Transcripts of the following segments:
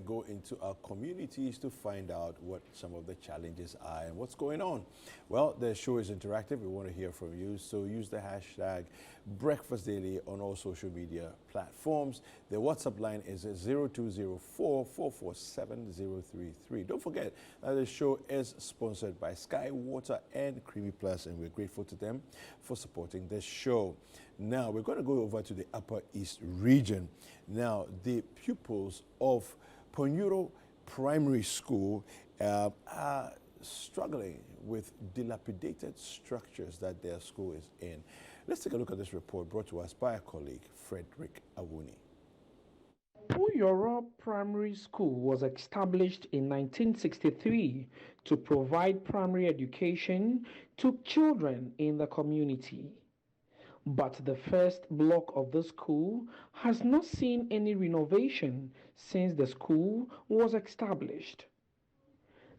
go into our communities to find out what some of the challenges are and what's going on. Well, the show is interactive. We want to hear from you. So use the hashtag Breakfast Daily on all social media platforms. The WhatsApp line is 0204-447-033. Don't forget that the show is sponsored by Sky Water and Creamy Plus, and we're grateful to them for supporting this show. Now, we're going to go over to the Upper East region. Now, the pupils of Punyoro Primary School are struggling with dilapidated structures that their school is in. Let's take a look at this report brought to us by our colleague, Frederick Awuni. Punyoro Primary School was established in 1963 to provide primary education to children in the community. But the first block of the school has not seen any renovation since the school was established.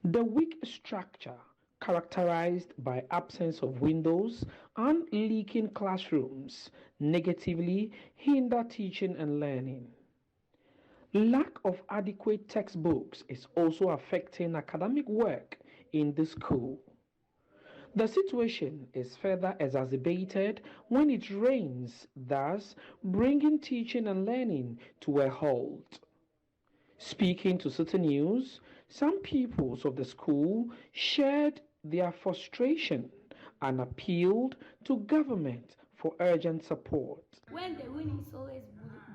The weak structure, characterized by absence of windows and leaking classrooms, negatively hinder teaching and learning. Lack of adequate textbooks is also affecting academic work in the school. The situation is further exacerbated when it rains, thus bringing teaching and learning to a halt. Speaking to Citi News, some pupils of the school shared their frustration and appealed to government for urgent support. When the wind is always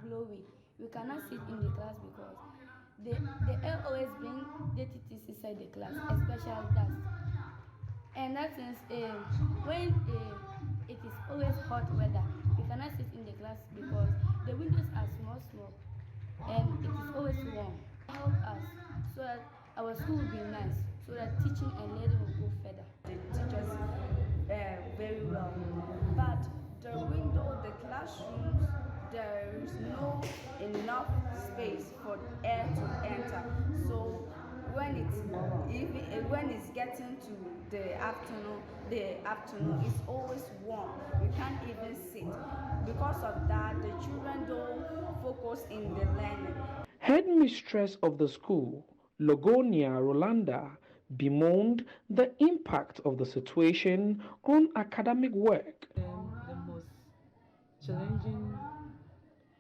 blowing, we cannot sit in the class because the air always brings dirty things inside the class, especially dust. And that is when it is always hot weather, we cannot sit in the class because the windows are small and it is always warm. Help us so that our school will be nice, so that teaching and learning will go further. They teach us very well, but the window, the classrooms, there is no enough space for air to enter. So when it's getting to the afternoon is always warm. We can't even sit. Because of that, the children don't focus in the learning. Headmistress of the school, Logonia Rolanda, bemoaned the impact of the situation on academic work. The most challenging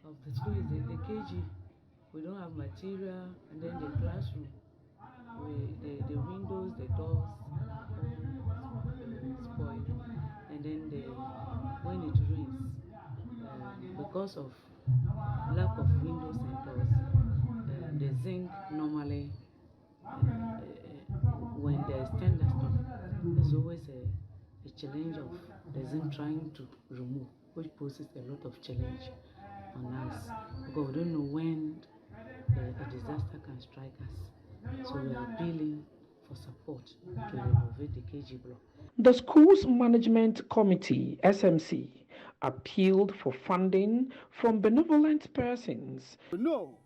of the school is the KG. We don't have material, and then the classroom. The windows, the doors, spoiled, and then when it rains, because of lack of windows and doors, the zinc normally, when there's thunderstorm, there's always a challenge of the zinc trying to remove, which poses a lot of challenge on us because we don't know when a disaster can strike us. So we are appealing for support to renovate the KG block. The school's management committee, SMC, appealed for funding from benevolent persons. We know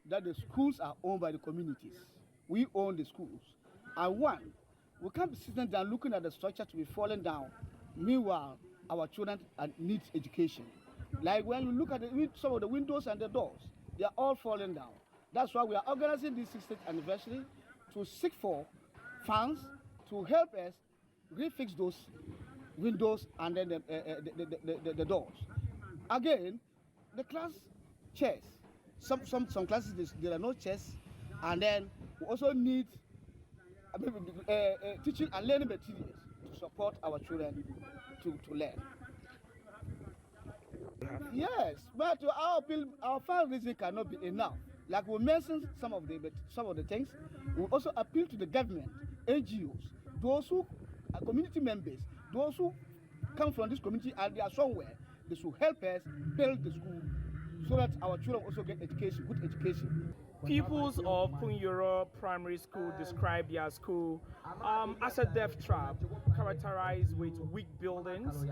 that the schools are owned by the communities. We own the schools. And one, we can't be sitting down looking at the structure to be falling down. Meanwhile, our children need education. Like when you look at some of the windows and the doors, they are all falling down. That's why we are organizing this 60th anniversary to seek for funds to help us refix those windows and then the doors. Again, the class chairs. Some classes there are no chairs, and then we also need teaching and learning materials to support our children to learn. Yes, but our fundraising cannot be enough. Like we mentioned some of the things, we also appeal to the government, NGOs, those who are community members, those who come from this community and they are somewhere, they should help us build the school so that our children also get education, good education. Pupils of Punyoro Primary School describe their school as a death trap, characterized with weak buildings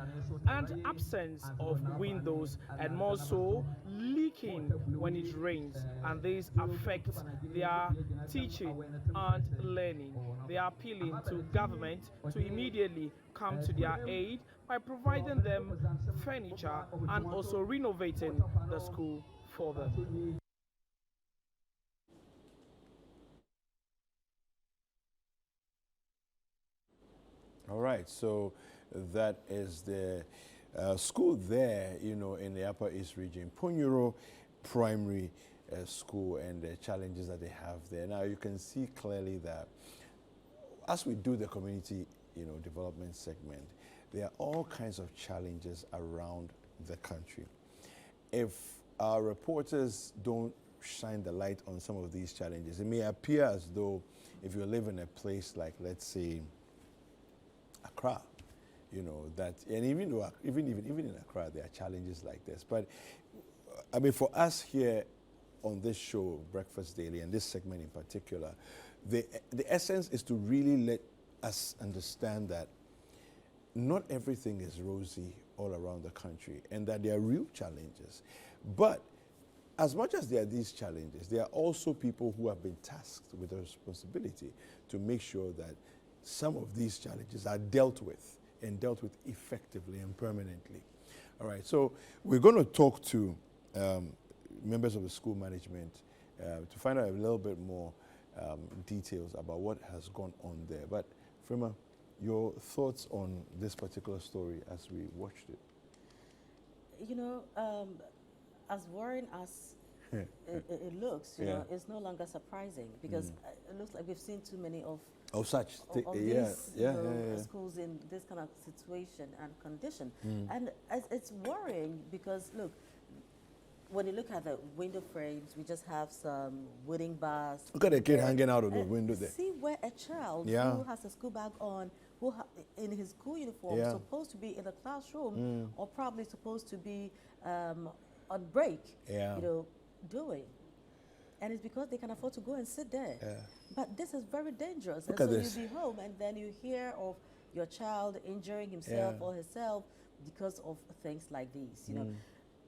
and absence of windows, and more so leaking when it rains, and this affects their teaching and learning. They are appealing to government to immediately come to their aid by providing them furniture and also renovating the school for them. All right, so that is the school there, you know, in the Upper East region, Punyoro Primary School, and the challenges that they have there. Now, you can see clearly that as we do the community, you know, development segment, there are all kinds of challenges around the country. If our reporters don't shine the light on some of these challenges, it may appear as though if you live in a place like, let's say, Accra, you know, that, and even in Accra, there are challenges like this. But I mean, for us here on this show, Breakfast Daily, and this segment in particular, the essence is to really let us understand that not everything is rosy all around the country, and that there are real challenges. But as much as there are these challenges, there are also people who have been tasked with the responsibility to make sure that some of these challenges are dealt with, and dealt with effectively and permanently. All right, so we're going to talk to members of the school management to find out a little bit more details about what has gone on there. But Frema, your thoughts on this particular story as we watched it? You know, as worrying as it looks, you know, it's no longer surprising, because it looks like we've seen too many of these schools in this kind of situation and condition. And it's worrying because, look, when you look at the window frames, we just have some wooden bars. Look at the kid hanging out of the window there. See where a child who has a school bag on, who in his school uniform, supposed to be in the classroom, or probably supposed to be on break, you know, doing. And it's because they can afford to go and sit there. But this is very dangerous. Look and at so this. you'll be home, and then you hear of your child injuring himself or herself because of things like these. You know,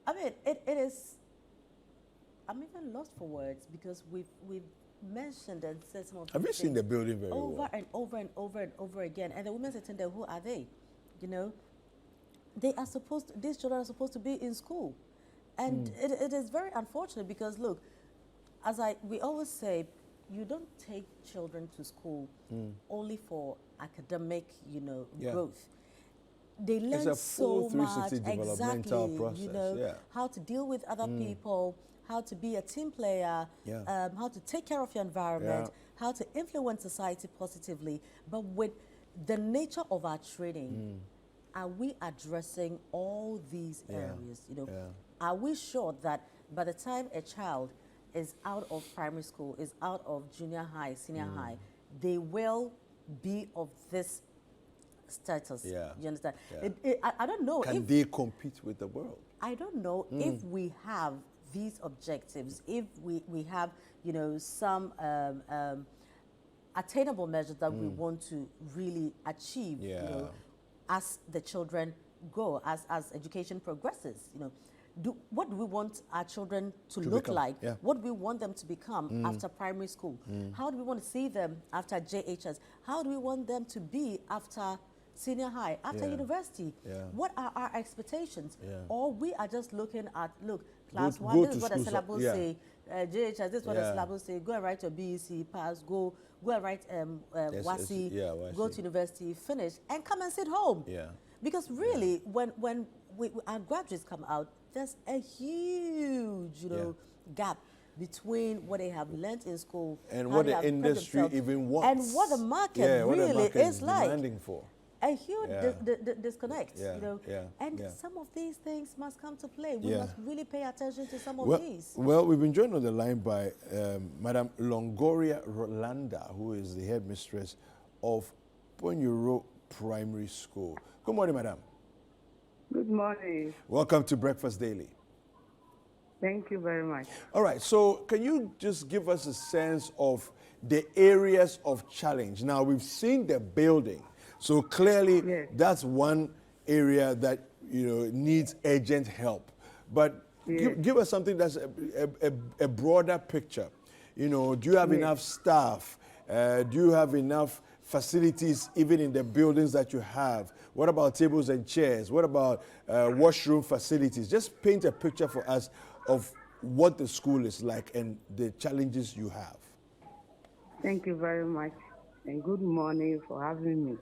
I mean, it is. I'm even lost for words, because we've mentioned and said some of these Have you seen the building very over well? and over and over and over again. And the women sitting there, who are they? You know, they are supposed. These children are supposed to be in school, and it is very unfortunate, because look, as we always say, you don't take children to school only for academic, you know, growth. They learn It's a full so much, 360 developmental process, you know, how to deal with other people, how to be a team player, how to take care of your environment, how to influence society positively. But with the nature of our training, are we addressing all these areas? You know, are we sure that by the time a child is out of primary school, is out of junior high, senior high, they will be of this status? You understand? I don't know. Can they compete with the world? I don't know if we have these objectives, if we have, you know, some attainable measures that we want to really achieve, you know, as the children grow, as education progresses, you know. What do we want our children to look become, like? What do we want them to become after primary school? How do we want to see them after JHS? How do we want them to be after senior high, after university? What are our expectations? Or we are just looking at, look, class one, this is what the syllabus say, JHS, this is what the syllabus say, go and write your BEC, pass, go and write WASI, go to university, finish, and come and sit home. Because really, when our graduates come out, there's a huge, you know, gap between what they have learned in school and what the industry even wants, and what the market really is like. Demanding for. A huge disconnect, you know, and some of these things must come to play. We must really pay attention to some of these. Well, we've been joined on the line by Madam Longoria Rolanda, who is the headmistress of Punyoro Primary School. Good morning, Madam. Good morning. Welcome to Breakfast Daily. Thank you very much. All right, so can you just give us a sense of the areas of challenge? Now, we've seen the building, so clearly that's one area that, you know, needs urgent help. But give us something that's a broader picture. You know, do you have enough staff? Do you have enough facilities even in the buildings that you have? What about tables and chairs? What about washroom facilities? Just paint a picture for us of what the school is like and the challenges you have. Thank you very much, and good morning for having me.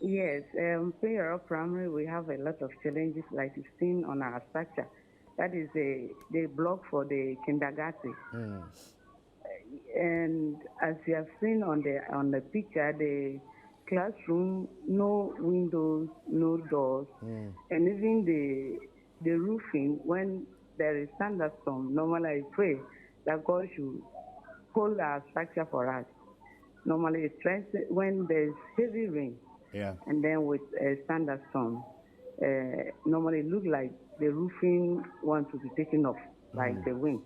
Yes, Punyoro Primary, we have a lot of challenges like you've seen on our structure. That is the block for the kindergarten. And as you have seen on the picture, the classroom, no windows, no doors, and even the roofing. When there is thunderstorm, normally I pray that God should hold our structure for us. Normally, it's when there's heavy rain, and then with a thunderstorm, normally it look like the roofing wants to be taken off, like the wind.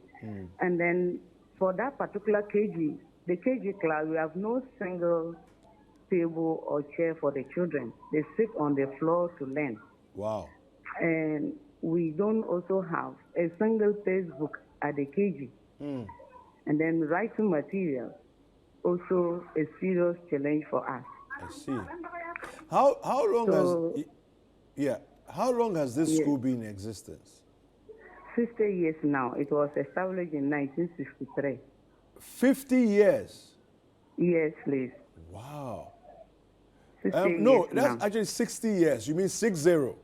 And then for that particular KG, the KG class, we have no single table or chair for the children. They sit on the floor to learn. Wow. And we don't also have a single textbook at the KG. And then writing material, also a serious challenge for us. I see. How long has this school been in existence? 60 years now. It was established in 1963. 50 years? Yes, please. Wow. 60 No, years that's now. actually 60 years. You mean 60?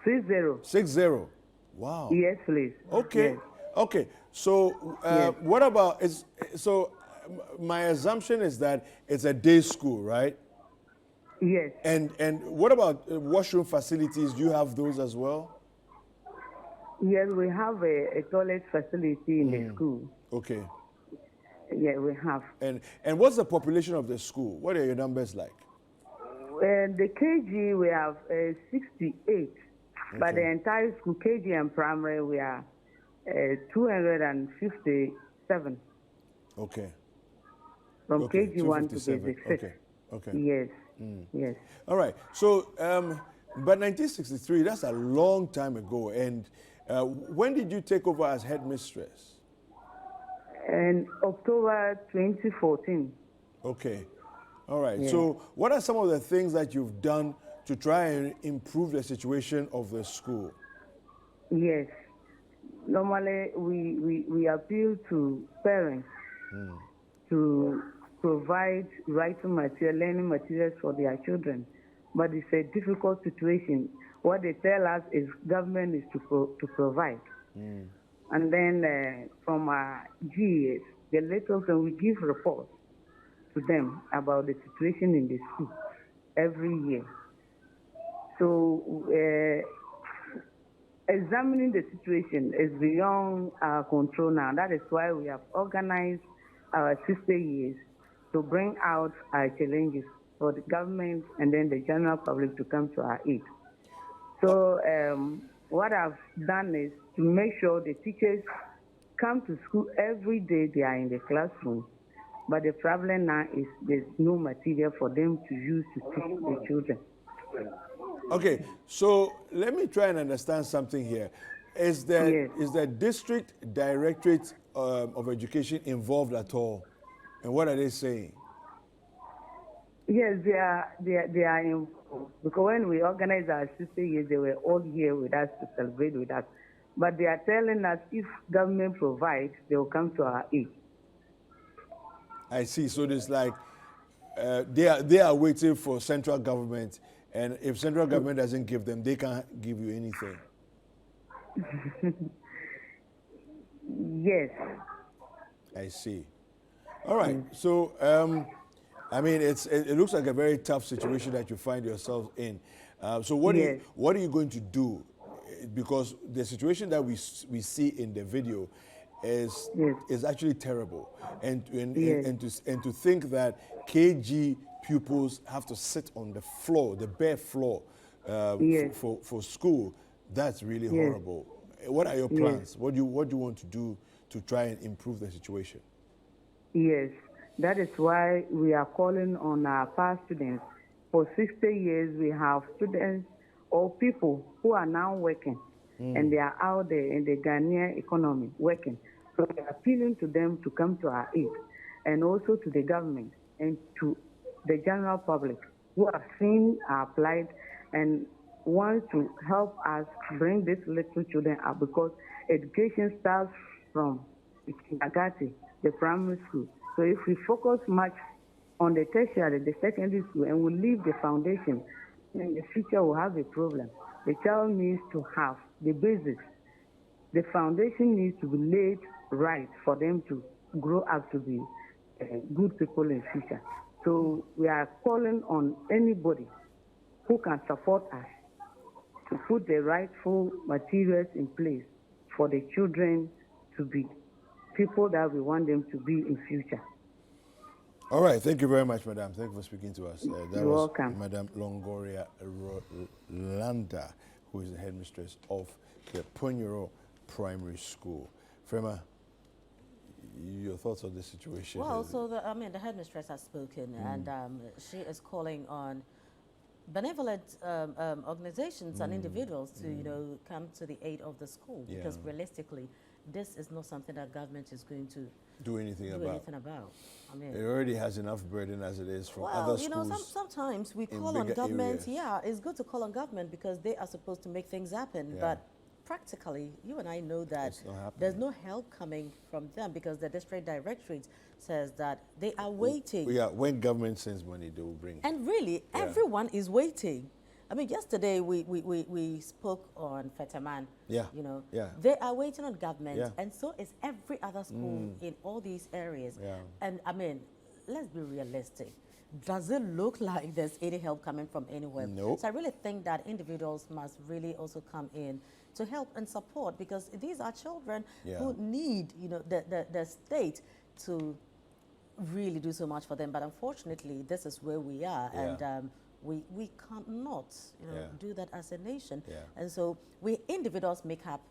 60. 60. Wow. Yes, please. Okay. Yes. Okay. So what about my assumption is that it's a day school, right? Yes. And what about washroom facilities? Do you have those as well? Yes, we have a toilet facility in the school. Okay. Yeah, we have. And what's the population of the school? What are your numbers like? The KG, we have 68. But the entire school, KG and primary, we are 257. Okay. From KG 1 to 257. basic 6. Okay. Yes. Yes. All right. So, but 1963, that's a long time ago. And when did you take over as headmistress? In October 2014. Okay. All right. Yeah. So what are some of the things that you've done to try and improve the situation of the school? Yes. Normally, we appeal to parents to provide writing material, learning materials for their children. But it's a difficult situation. What they tell us is government is to provide. And then from our GES, they let us and we give reports to them about the situation in the school every year. So examining the situation is beyond our control now. That is why we have organized our sister years to bring out our challenges for the government and then the general public to come to our aid. So what I've done is to make sure the teachers come to school every day. They are in the classroom. But the problem now is there's no material for them to use to teach the children. Okay, so let me try and understand something here. Is the district directorate of education involved at all? And what are they saying? Yes, they are involved. Because when we organized our sister years, they were all here with us to celebrate with us. But they are telling us if government provides, they will come to our aid. I see. So there's like they are waiting for central government, and if central government doesn't give them, they can't give you anything. Yes. I see. All right. So I mean, it looks like a very tough situation that you find yourself in. So what are you going to do? Because the situation that we see in the video is actually terrible, and to think that KG pupils have to sit on the floor, the bare floor, for school, that's really horrible. What are your plans? What do you want to do to try and improve the situation? Yes, that is why we are calling on our past students. For 60 years, we have students or people who are now working, and they are out there in the Ghanaian economy working. So we are appealing to them to come to our aid, and also to the government and to the general public who have seen our plight and want to help us bring these little children up, because education starts from the kindergarten, the primary school. So if we focus much on the tertiary, the secondary school, and we leave the foundation, in the future we'll have a problem. The child needs to have the basics. The foundation needs to be laid right for them to grow up to be good people in future. So we are calling on anybody who can support us to put the rightful materials in place for the children to be people that we want them to be in future. All right, thank you very much, Madam. Thank you for speaking to us. That You're was welcome. Madam Longoria Landa, who is the headmistress of the Punyoro Primary School. Frema, your thoughts on this situation? Well, so the headmistress has spoken, and she is calling on benevolent organizations and individuals to come to the aid of the school, because realistically, this is not something that government is going to do anything about. I mean, it already has enough burden as it is from other schools. Well, sometimes we call on government. Areas. Yeah, it's good to call on government because they are supposed to make things happen. Yeah. But practically, you and I know that there's no help coming from them, because the district directorate says that they are waiting. Yeah, when government sends money, they will bring. And really, everyone is waiting. I mean, yesterday we spoke on Fetaman. Yeah. They are waiting on government, and so is every other school in all these areas. Yeah. And I mean, let's be realistic. Does it look like there's any help coming from anywhere? No. So I really think that individuals must really also come in to help and support, because these are children who need, the state to really do so much for them. But unfortunately, this is where we are, and we cannot, do that as a nation. Yeah. And so we individuals make up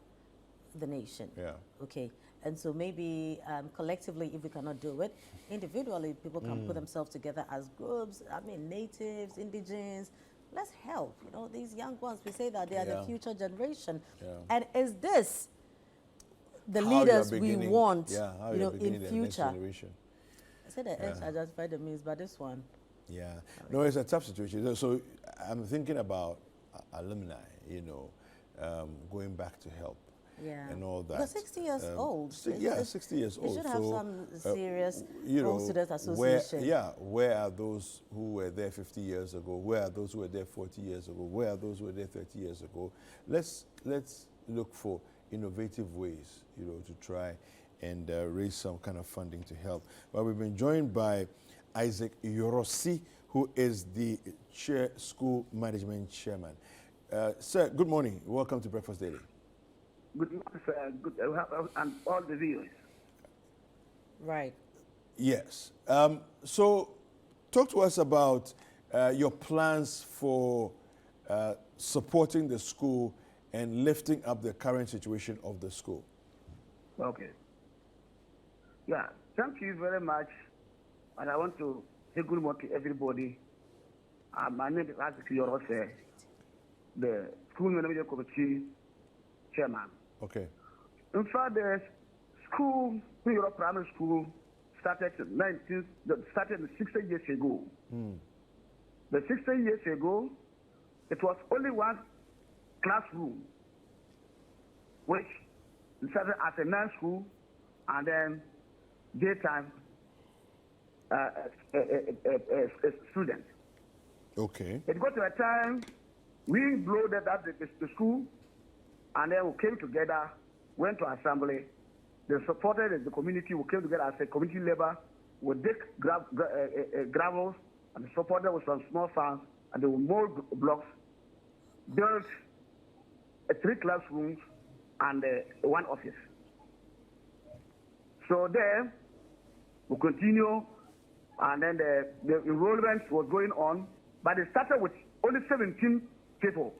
the nation. Yeah. Okay. And so maybe collectively, if we cannot do it, individually, people can put themselves together as groups. I mean, natives, indigenes. Let's help. These young ones, we say that they are the future generation. Yeah. And is this the leaders we want, in future? I said the edge, I justified the means, but this one. Yeah. No, it's a tough situation. So I'm thinking about alumni, going back to help. Yeah. And all that. Because 60 years old. 60 years old. You should have some serious students association. Where are those who were there 50 years ago? Where are those who were there 40 years ago? Where are those who were there 30 years ago? Let's look for innovative ways, to try and raise some kind of funding to help. But we've been joined by Isaac Yorosi, who is the school management chairman. Sir, good morning. Welcome to Breakfast Daily. Good morning, sir. And all the viewers. Right. Yes. So talk to us about your plans for supporting the school and lifting up the current situation of the school. Okay. Yeah, thank you very much. And I want to say good morning to everybody. My name is Isaac Yorose, the school management committee chairman. Okay. In fact, the school, Punyoro Primary School, started 60 years ago. The 60 years ago, it was only one classroom, which started as a night school and then daytime student. Okay. It got to a time we blew that the school, and then we came together, went to assembly. They supported the community. We came together as a community labor. We dig gravels and supported with some small farms, and they will mold blocks, built 3 classrooms and 1 office. So there, we continue, and then the enrollment was going on, but it started with only 17 people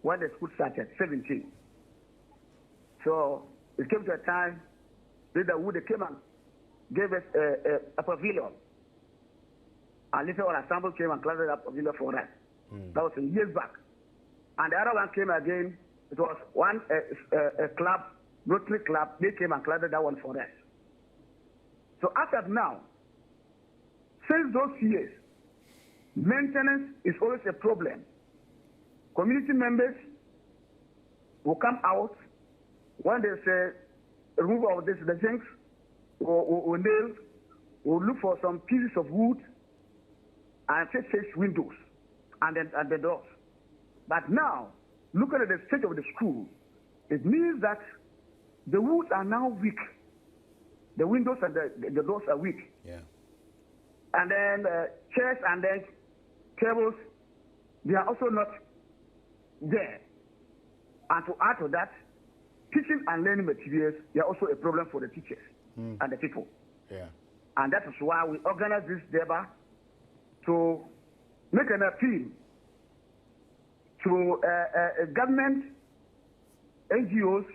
when the school started, 17. So it came to a time that they came and gave us a pavilion. And later on, Assembly came and closed that pavilion for us. That was years back. And the other one came again. It was a club, Rotary Club. They came and closed that one for us. So after now, since those years, maintenance is always a problem. Community members will come out when they say remove all this, the things, or nails, or look for some pieces of wood and fix windows and the doors. But now, looking at the state of the school, it means that the woods are now weak. The windows and the doors are weak. Yeah. And then chairs and then tables, they are also not there. And to add to that, teaching and learning materials, they are also a problem for the teachers and the people. Yeah. And that is why we organize this debate to make an appeal to government, NGOs,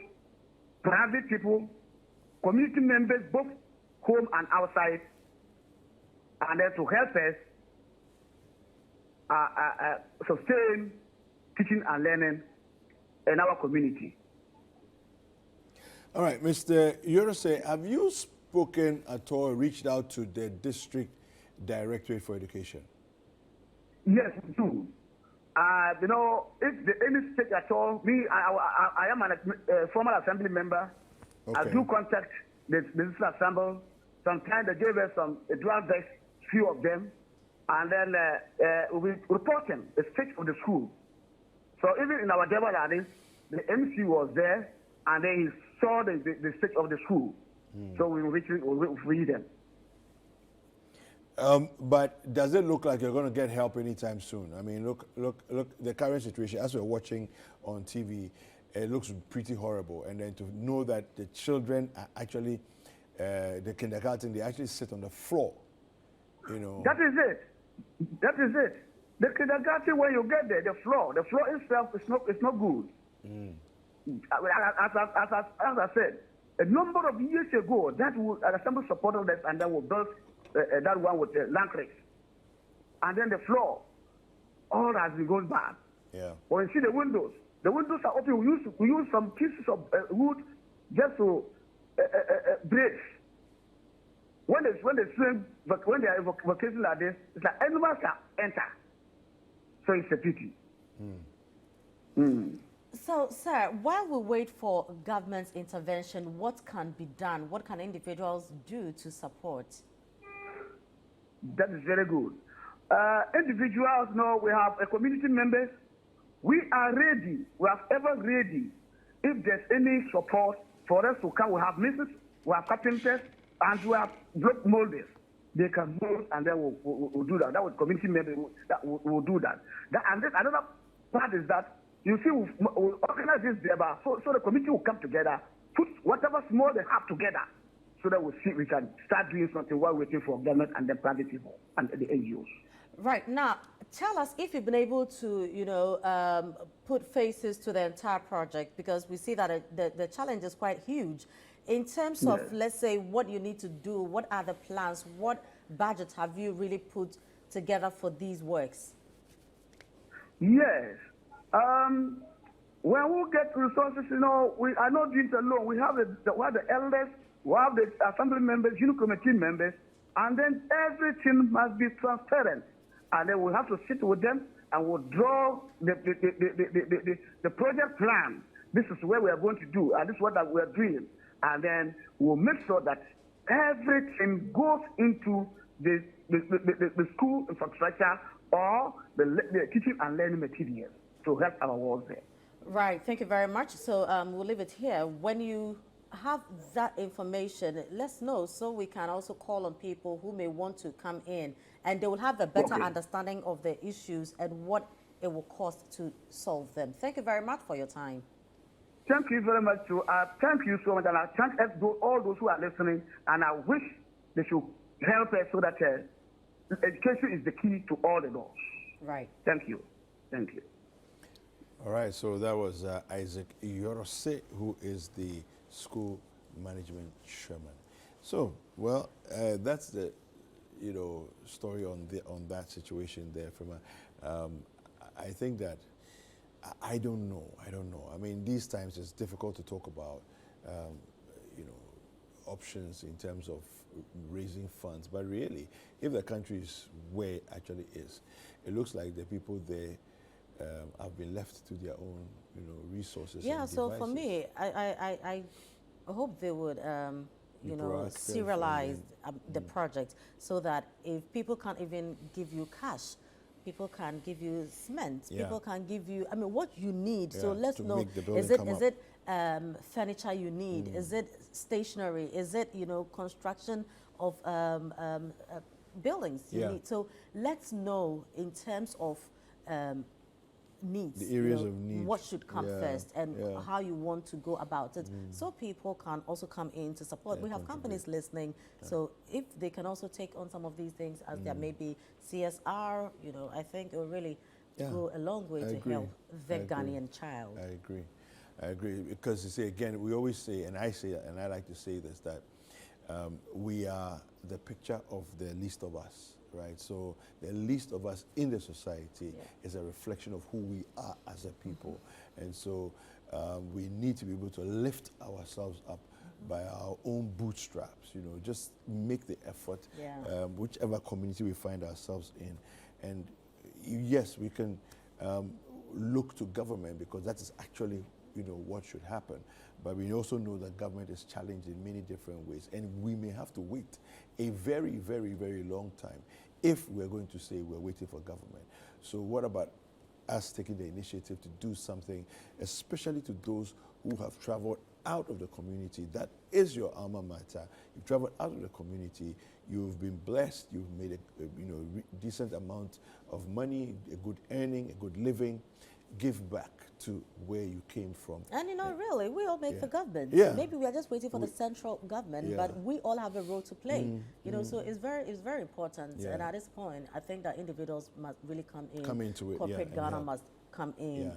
private people, community members, both home and outside, and then to help us sustain teaching and learning in our community. All right, Mr. Yorose, have you spoken at all, reached out to the District Directorate for Education? Yes, we do. You know, if any state at all, I am a former assembly member. Okay. I do contact the assembly. Sometimes they gave us a draft text, few of them, and then we report them the state of the school. So even in our debate like this, the MC was there, and then he saw the state of the school. So we read them. But does it look like you're going to get help anytime soon? I mean, look, the current situation, as we're watching on TV, it looks pretty horrible. And then to know that the children are actually, the kindergarten, they actually sit on the floor, you know. That is it. That is it. The kindergarten, when you get there, the floor itself is not good. As I said, a number of years ago, that would assembly supported us, and that would build that one with land cracks. And then the floor, all has been going bad. Yeah. When you see the windows are open. We use some pieces of wood just to brace. When they are vacating like this, it's like animals can enter. So it's a pity. So, sir, while we wait for government's intervention, what can be done? What can individuals do to support? That is very good. Individuals, no, we have a community members. We are ready. We are ever ready. If there's any support for us to come, we have misses, we have carpenters, and we have block molders. They can mold, and then we'll do that. That was community members that will do that. And then another part is that you see, we'll organize this debate so the community will come together, put whatever small they have together, so that we can start doing something while waiting for government and the private people and the NGOs. Right. Now, tell us if you've been able to, put faces to the entire project, because we see that the challenge is quite huge. In terms of, let's say, what you need to do, what are the plans, what budget have you really put together for these works? Yes. When we get resources, we are not doing it alone. We have the elders, we have the assembly members, unit committee members, and then everything must be transparent. And then we have to sit with them and we'll draw the project plan. This is where we are going to do, and this is what we are doing. And then we'll make sure that everything goes into the school infrastructure or the teaching and learning materials to help our world there. Right, thank you very much. So we'll leave it here. When you have that information, let's know so we can also call on people who may want to come in, and they will have a better understanding of the issues and what it will cost to solve them. Thank you very much for your time. Thank you very much. Thank you so much, and I thank all those who are listening, and I wish they should help us so that education is the key to all the doors. Right. Thank you. Thank you. All right, so that was Isaac Yorose, who is the school management chairman. So, well, that's the story on that situation there. From I think that I don't know. I mean, these times it's difficult to talk about options in terms of raising funds. But really, if the country is where it actually is, it looks like the people there have been left to their own, resources. Yeah. And so devices. for me, I hope they would serialize the project, so that if people can't even give you cash, people can give you cement, people can give you, I mean, what you need. So let's know, is it furniture you need? Is it stationery? Is it, construction of buildings you need? So let's know in terms of needs, the areas of need, what should come first, and how you want to go about it, so people can also come in to support. We have companies listening, so if they can also take on some of these things, as there may be CSR, I think it will really go a long way to help the Ghanaian child. I agree, because you see, again, we always say, and I say, and I like to say this, that we are the picture of the least of us. Right, so the least of us in the society is a reflection of who we are as a people, and so we need to be able to lift ourselves up by our own bootstraps. Just make the effort, whichever community we find ourselves in, and yes, we can look to government, because that is actually what should happen. But we also know that government is challenged in many different ways, and we may have to wait a very, very, very long time if we're going to say we're waiting for government. So what about us taking the initiative to do something, especially to those who have traveled out of the community? That is your alma mater. You've traveled out of the community. You've been blessed. You've made a decent amount of money, a good earning, a good living. Give back to where you came from. And really, we all make the government. Maybe we are just waiting for the central government, but we all have a role to play. So it's very important. And at this point, I think that individuals must really come into it. Corporate Ghana must come in,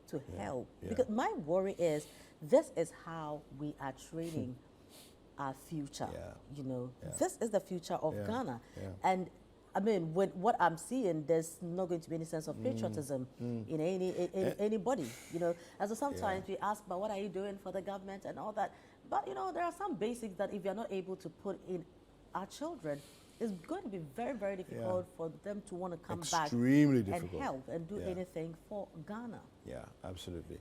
to help. Because my worry is, this is how we are training our future. This is the future of Ghana. And I mean, with what I'm seeing, there's not going to be any sense of patriotism in anybody, And so sometimes we ask, but what are you doing for the government and all that? But, there are some basics that if you're not able to put in our children, it's going to be very, very difficult for them to want to come back and help and do anything for Ghana. Yeah, absolutely.